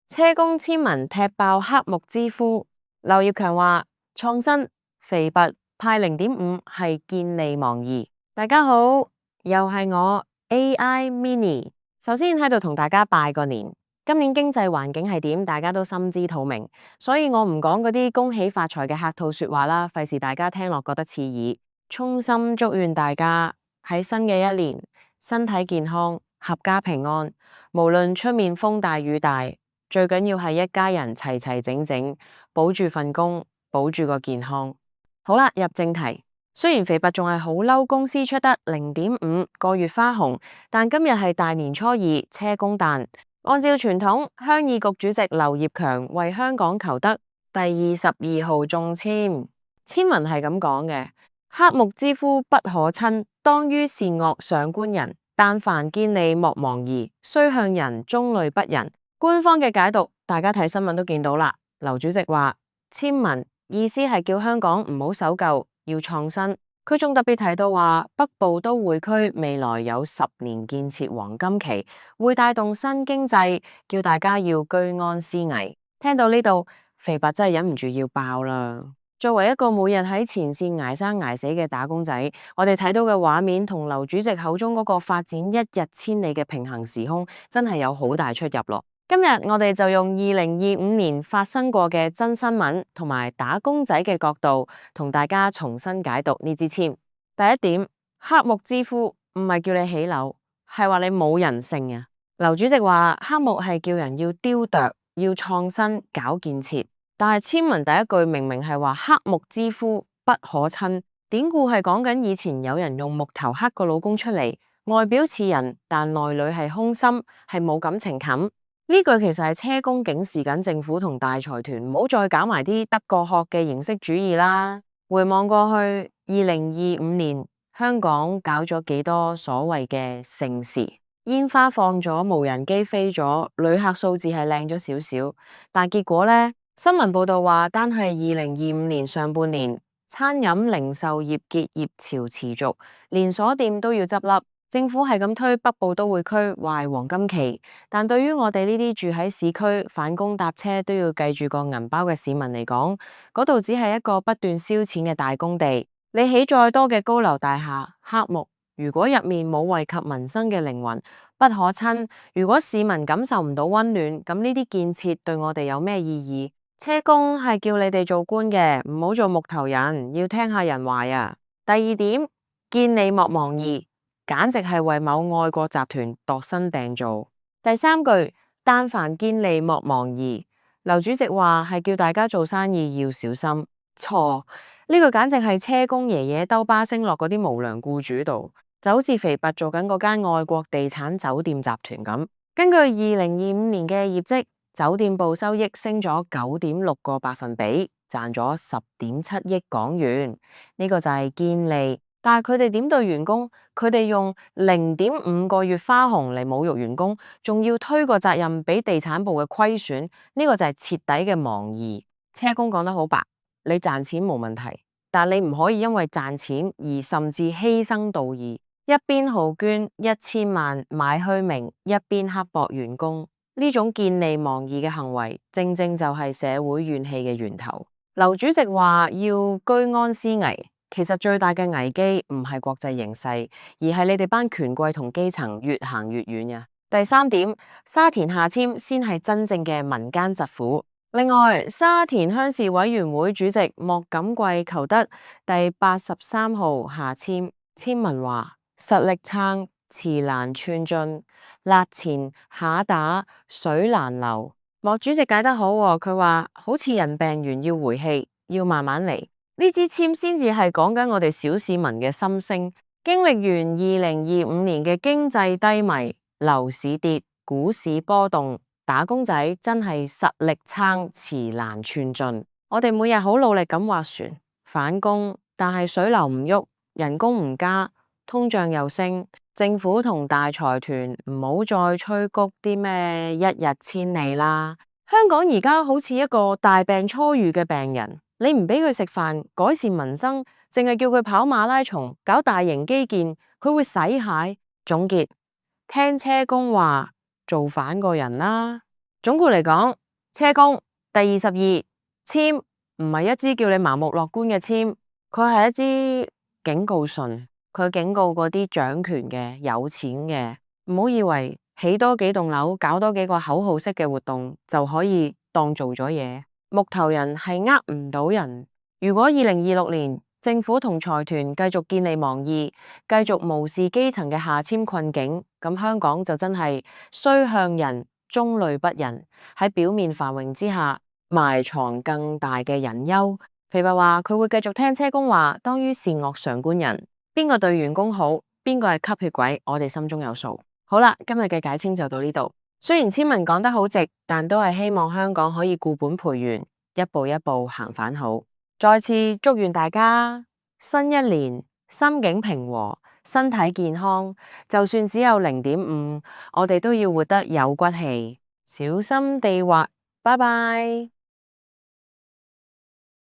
車公簽文踢爆黑幕之夫，劉業強話創新肥拔派0.5係見利忘義。大家好，又係我 AI Mini。首先喺度同大家拜個年，今年經濟環境係點，大家都心知肚明，所以我唔講嗰啲恭喜發財嘅客套說話啦，費事大家聽落覺得刺耳。衷心祝願大家喺新嘅一年身體健康、合家平安，無論出面風大雨大。最緊要係一家人齊齊整整，保住份工，保住個健康。好啦，入正題。雖然肥拔仲係好嬲公司出得0.5個月花紅，但今日係大年初二，車公誕。按照傳統，鄉議局主席劉業強為香港求得第22號中簽。簽文係咁講嘅：黑幕之夫不可親，當於善惡上觀人。但凡見利莫忘義，須向人中慮不仁。官方嘅解讀，大家睇新聞都見到啦。劉主席話簽文意思係叫香港唔好守舊，要創新。佢仲特別提到話，北部都會區未來有10年建設黃金期，會帶動新經濟，叫大家要居安思危。聽到呢度，肥拔真係忍唔住要爆啦。作為一個每日喺前線捱生捱死嘅打工仔，我哋睇到嘅畫面同劉主席口中嗰個發展一日千里嘅平行時空，真係有好大出入咯。今日我哋就用2025年發生過嘅真新聞同埋打工仔嘅角度，同大家重新解讀呢支簽。第一點，黑幕之夫唔係叫你起樓，係話你冇人性啊。劉主席話黑幕係叫人要雕琢、要創新、搞建設，但係簽文第一句明明係話黑幕之夫不可親，典故係講緊以前有人用木頭刻個老公出嚟，外表似人，但內裏係空心，係冇感情冚。呢句其實係車公警示緊政府同大財團唔好再搞埋啲得過學嘅形式主義啦。回望過去2025年，香港搞咗幾多所謂嘅盛事，煙花放咗，無人機飛咗，旅客數字係靚咗少少，但結果呢？新聞報道話，單係2025年上半年，餐飲零售業結業潮持續，連鎖店都要執笠。政府係咁推北部都會區話黃金期，但對於我哋呢啲住喺市區返工搭車都要計住個銀包嘅市民嚟講，嗰度只係一個不斷燒錢嘅大工地。你起再多嘅高樓大廈，黑幕如果入面冇惠及民生嘅靈魂，不可親。如果市民感受唔到溫暖，咁呢啲建設對我哋有咩意義？車公係叫你哋做官嘅，唔好做木頭人，要聽下人話啊。第二點，見利莫忘義，簡直係為某愛國集團度身訂造。第三句，但凡見利莫忘義，劉主席話係叫大家做生意要小心。錯，呢個簡直係車公爺爺兜巴星落嗰啲無良僱主度，就好似肥拔做緊嗰間愛國地產酒店集團咁。根據2025年嘅業績，酒店部收益升咗9.6個百分比，賺咗10.7億港元。呢個就係見利。但係佢哋點對員工？佢哋用0.5個月花紅嚟侮辱員工，仲要推個責任俾地產部嘅虧損，呢個就係徹底嘅忘義。車公講得好白，你賺錢冇問題，但你唔可以因為賺錢而甚至犧牲道義，一邊豪捐1000萬買虛名，一邊刻薄員工。呢種見利忘義嘅行為，正正就係社會怨氣嘅源頭。劉主席話要居安思危。其實最大嘅危機唔係國際形勢，而係你哋班權貴同基層越行越遠呀。第三點，沙田下簽先係真正嘅民間疾苦。另外，沙田鄉事委員會主席莫錦貴求得第83號下簽，簽文話實力撐，詞難串盡，辣錢下打，水難流。莫主席解得好喎，佢話好似人病完要回氣，要慢慢嚟。呢支簽先至係講緊我哋小市民嘅心聲。經歷完2025年嘅經濟低迷、樓市跌、股市波動，打工仔真係實力撐，詞難串盡。我哋每日好努力咁划船返工，但係水流唔喐，人工唔加，通脹又升。政府同大財團唔好再催谷啲咩一日千里啦。香港而家好似一個大病初愈嘅病人。你唔俾佢食飯，改善民生，淨係叫佢跑馬拉松，搞大型基建，佢會洗蟹。總結，聽車公話，做反個人啦。總括嚟講，車公第22簽唔係一支叫你盲目樂觀嘅簽，佢係一支警告信，佢警告嗰啲掌權嘅、有錢嘅，唔好以為起多幾棟樓、搞多幾個口號式嘅活動就可以當做咗嘢。木頭人係呃唔到人。如果2026年政府同財團繼續見利忘義，繼續無視基層嘅下簽困境，咁香港就真係衰向人，中類不仁，喺表面繁榮之下埋藏更大嘅隱憂。肥伯話佢會繼續聽車公話，當於善惡上觀人，邊個對員工好，邊個係吸血鬼，我哋心中有數。好啦，今日嘅解清就到呢度。雖然簽文講得好直，但都係希望香港可以固本培元，一步一步行返好。再次祝願大家新一年心境平和，身體健康。就算只有0.5，我哋都要活得有骨氣，小心地滑。拜拜。